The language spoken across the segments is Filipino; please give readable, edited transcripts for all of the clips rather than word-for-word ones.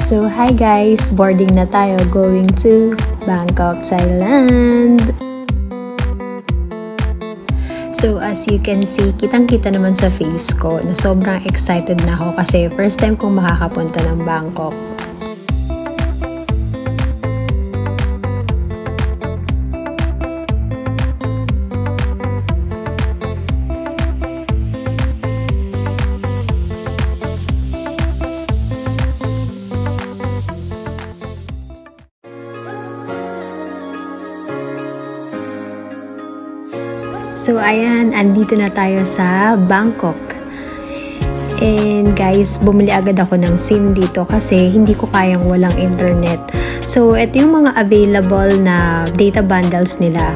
So hi guys, boarding na tayo going to Bangkok, Thailand. So as you can see, kitang-kita naman sa face ko na sobrang excited na ako kasi first time kong makakapunta ng Bangkok. So ayan, andito na tayo sa Bangkok. And guys, bumili agad ako ng SIM dito kasi hindi ko kayang walang internet. So ito yung mga available na data bundles nila.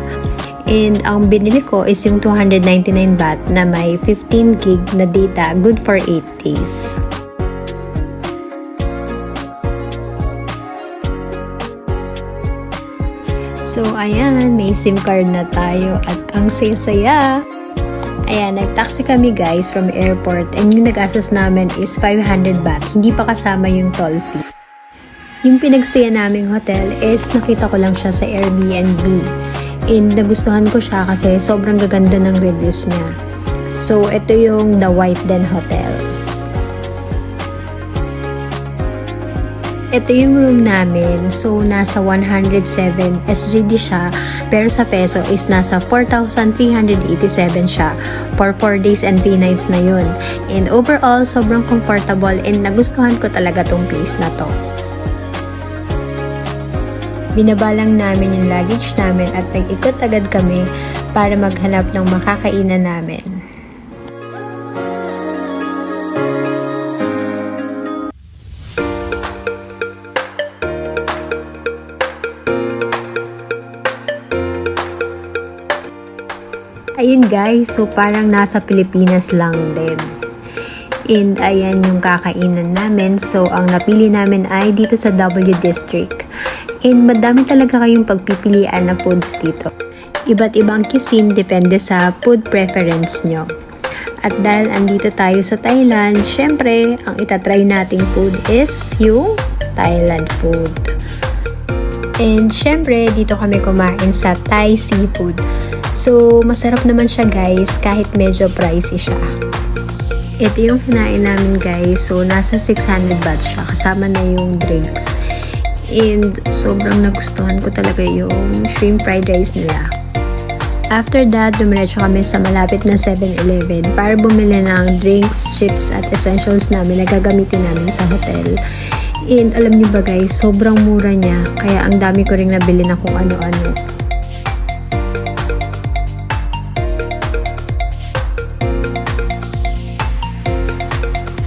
And ang binili ko is yung 299 baht na may 15 gig na data, good for 8 days. So, ayan, may SIM card na tayo at ang saya-saya. Ayan, nag-taxi kami guys from airport and yung nag-assess namin is 500 baht. Hindi pa kasama yung toll fee. Yung pinagstayan naming hotel is nakita ko lang siya sa Airbnb. And nagustuhan ko siya kasi sobrang gaganda ng reviews niya. So, ito yung The White Den Hotel. Ito yung room namin. So, nasa 107 SGD siya. Pero sa peso is nasa 4,387 siya. For 4 days and 3 nights na yun. And overall, sobrang comfortable and nagustuhan ko talaga tong place na to. Binabalang namin yung luggage namin at nag-ikot agad kami para maghanap ng makakainan namin. Ayun guys, so parang nasa Pilipinas lang din. And ayan yung kakainan namin. So ang napili namin ay dito sa W District. And madami talaga kayong pagpipilian na foods dito. Iba't ibang cuisine depende sa food preference nyo. At dahil andito tayo sa Thailand, syempre ang itatry nating food is yung Thailand food. And syempre dito kami kumain sa Thai seafood. So, masarap naman siya guys, kahit medyo pricey siya. Ito yung kinain namin guys. So, nasa 600 baht siya. Kasama na yung drinks. And, sobrang nagustuhan ko talaga yung shrimp fried rice nila. After that, dumiretso kami sa malapit na 7-Eleven para bumili ng drinks, chips, at essentials namin na gagamitin namin sa hotel. And, alam niyo ba guys, sobrang mura niya. Kaya, ang dami ko ring nabili na kung ano-ano.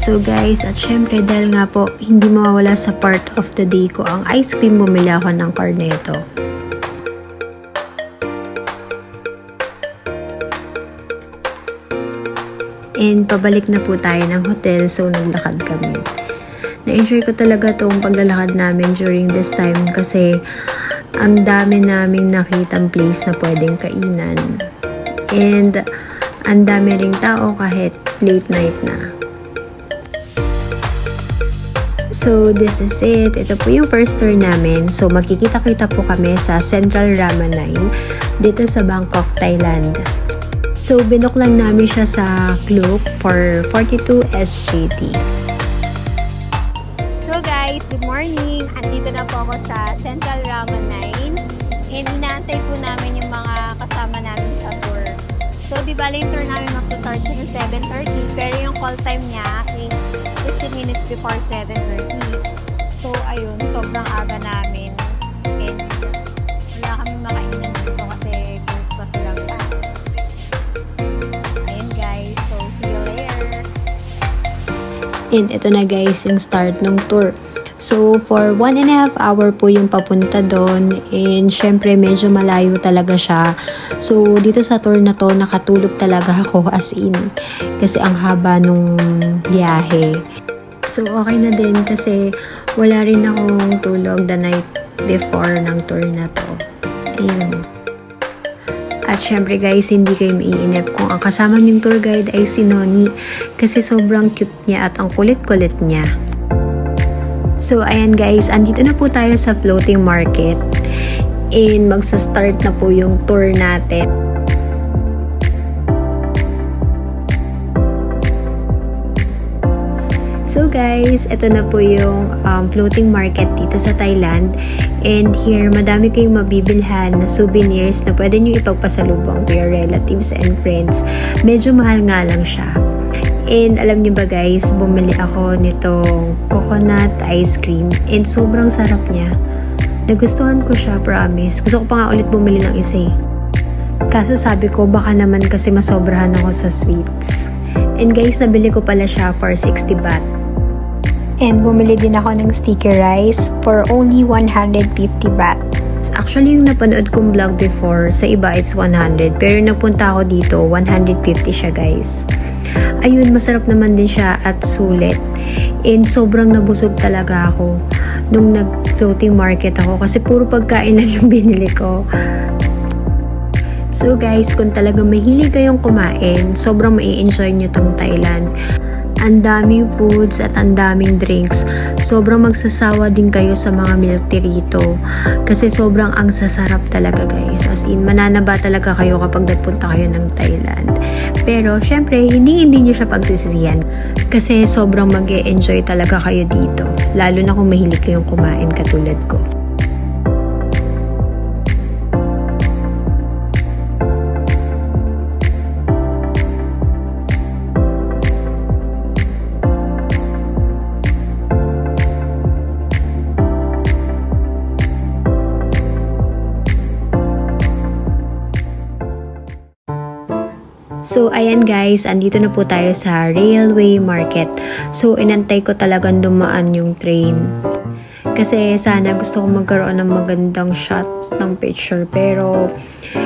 So guys, at syempre dahil nga po hindi mawawala sa part of the day ko ang ice cream, bumili ako ng cornetto. And pabalik na po tayo ng hotel, so naglakad kami. Na-enjoy ko talaga tong paglalakad namin during this time kasi ang dami naming nakitang place na pwedeng kainan. And ang dami ring tao kahit late night na. So, this is it. Ito po yung first tour namin. So, makikita-kita po kami sa Central Rama 9 dito sa Bangkok, Thailand. So, binook lang namin siya sa Klook for 42 SGD. So guys, good morning! Andito na po ako sa Central Rama 9 and inaantay po namin yung mga kasama namin sa tour. So, di ba yung tour namin magsa-start ng 7:30 pero yung call time niya is 15 minutes before 7:30. So, ayun, sobrang aga namin. And wala kami makainan dito kasi close pa silang lahat. Ayun guys, so see you later! And ito na guys yung start ng tour. So, for 1.5 hour po yung papunta doon. And, syempre, medyo malayo talaga siya. So, dito sa tour na to, nakatulog talaga ako as in. Kasi ang haba nung biyahe. So, okay na din kasi wala rin akong tulog the night before ng tour na to. Ayun. At syempre guys, hindi kayo maiinip kung ang kasama niyong tour guide ay si Noni. Kasi sobrang cute niya at ang kulit-kulit niya. So ayan guys, andito na po tayo sa floating market and magsa-start na po yung tour natin. So guys, ito na po yung floating market dito sa Thailand. And here, madami kayong mabibilhan na souvenirs na pwede nyo ipagpasalubong to your relatives and friends. Medyo mahal nga lang siya. And alam nyo ba guys, bumili ako nitong coconut ice cream. And sobrang sarap niya. Nagustuhan ko siya, promise. Gusto ko pa nga ulit bumili ng isa eh. Kaso sabi ko, baka naman kasi masobrahan ako sa sweets. And guys, nabili ko pala siya for 60 baht. And bumili din ako ng sticky rice for only 150 baht. Actually, yung napanood kong vlog before, sa iba it's 100. Pero napunta ako dito, 150 siya guys. Ayun, masarap naman din siya at sulit. And sobrang nabusog talaga ako nung nag-floating market ako kasi puro pagkain lang yung binili ko. So guys, kung talagang mahilig kayong kumain, sobrang mai-enjoy nyo tong Thailand. Ang daming foods at ang daming drinks. Sobrang magsasawa din kayo sa mga milk tea rito. Kasi sobrang ang sasarap talaga guys. As in, mananaba talaga kayo kapag nagpunta kayo ng Thailand. Pero syempre, hindi nyo siya pagsisisihan. Kasi sobrang mag-e-enjoy talaga kayo dito. Lalo na kung mahilig kayong kumain katulad ko. So, ayan guys, andito na po tayo sa railway market. So, inantay ko talagang dumaan yung train. Kasi sana gusto ko magkaroon ng magandang shot ng picture. Pero,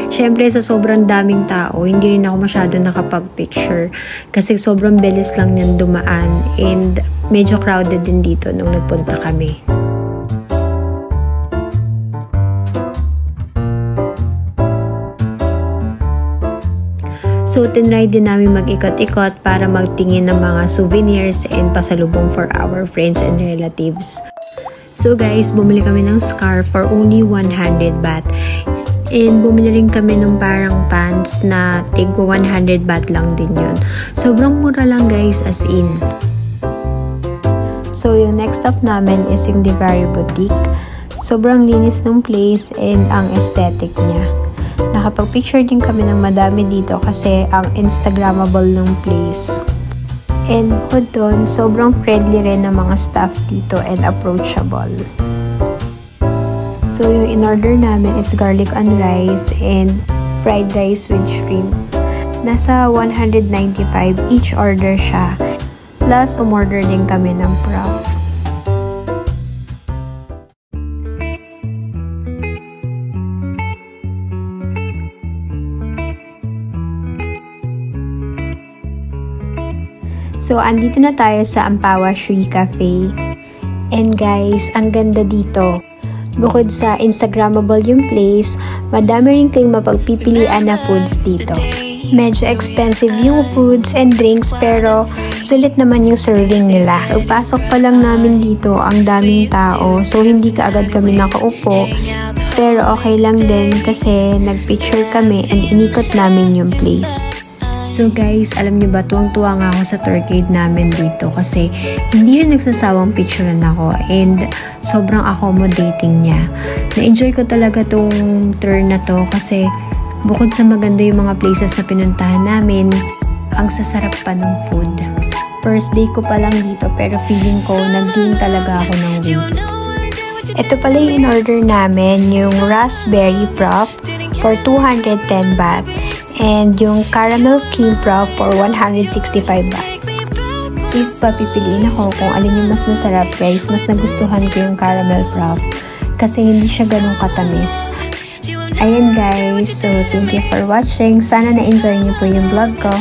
syempre sa sobrang daming tao, hindi rin ako masyado nakapag-picture. Kasi sobrang bilis lang niyang dumaan. And medyo crowded din dito nung nagpunta kami. So, tinry din namin mag-ikot-ikot para magtingin ng mga souvenirs and pasalubong for our friends and relatives. So guys, bumili kami ng scarf for only 100 baht. And bumili rin kami ng parang pants na tigwa 100 baht lang din yun. Sobrang mura lang guys, as in. So, yung next stop namin is yung Divari Boutique. Sobrang linis ng place and ang aesthetic niya. Nakapag-picture din kami ng madami dito kasi ang Instagrammable ng place. And bukod doon, sobrang friendly rin ng mga staff dito and approachable. So, yung in-order namin is garlic and rice and fried rice with shrimp. Nasa 195 each order siya. Plus, umorder din kami ng prop. So, andito na tayo sa Ampawa Shui Cafe. And guys, ang ganda dito. Bukod sa Instagrammable yung place, madami rin kayong mapagpipilian na foods dito. Medyo expensive yung foods and drinks pero sulit naman yung serving nila. Pagpasok pa lang namin dito, ang daming tao. So, hindi kaagad kami nakaupo. Pero okay lang din kasi nagpicture kami and inikot namin yung place. So guys, alam niyo ba, tuwang-tuwa nga ako sa tour guide namin dito kasi hindi rin nagsasawang picturean ako and sobrang accommodating niya. Na-enjoy ko talaga tong tour na to kasi bukod sa maganda yung mga places na pinuntahan namin, ang sasarap pa ng food. First day ko pa lang dito pero feeling ko nag-gain talaga ako ng weight. Ito pala yung in-order namin, yung raspberry prop for 210 baht. And yung caramel cream prop for 165 baht. If papipiliin ako kung alin yung mas masarap guys, mas nagustuhan ko yung caramel prop kasi hindi siya ganun katamis. Ayan guys, so thank you for watching. Sana na-enjoy niyo po yung vlog ko.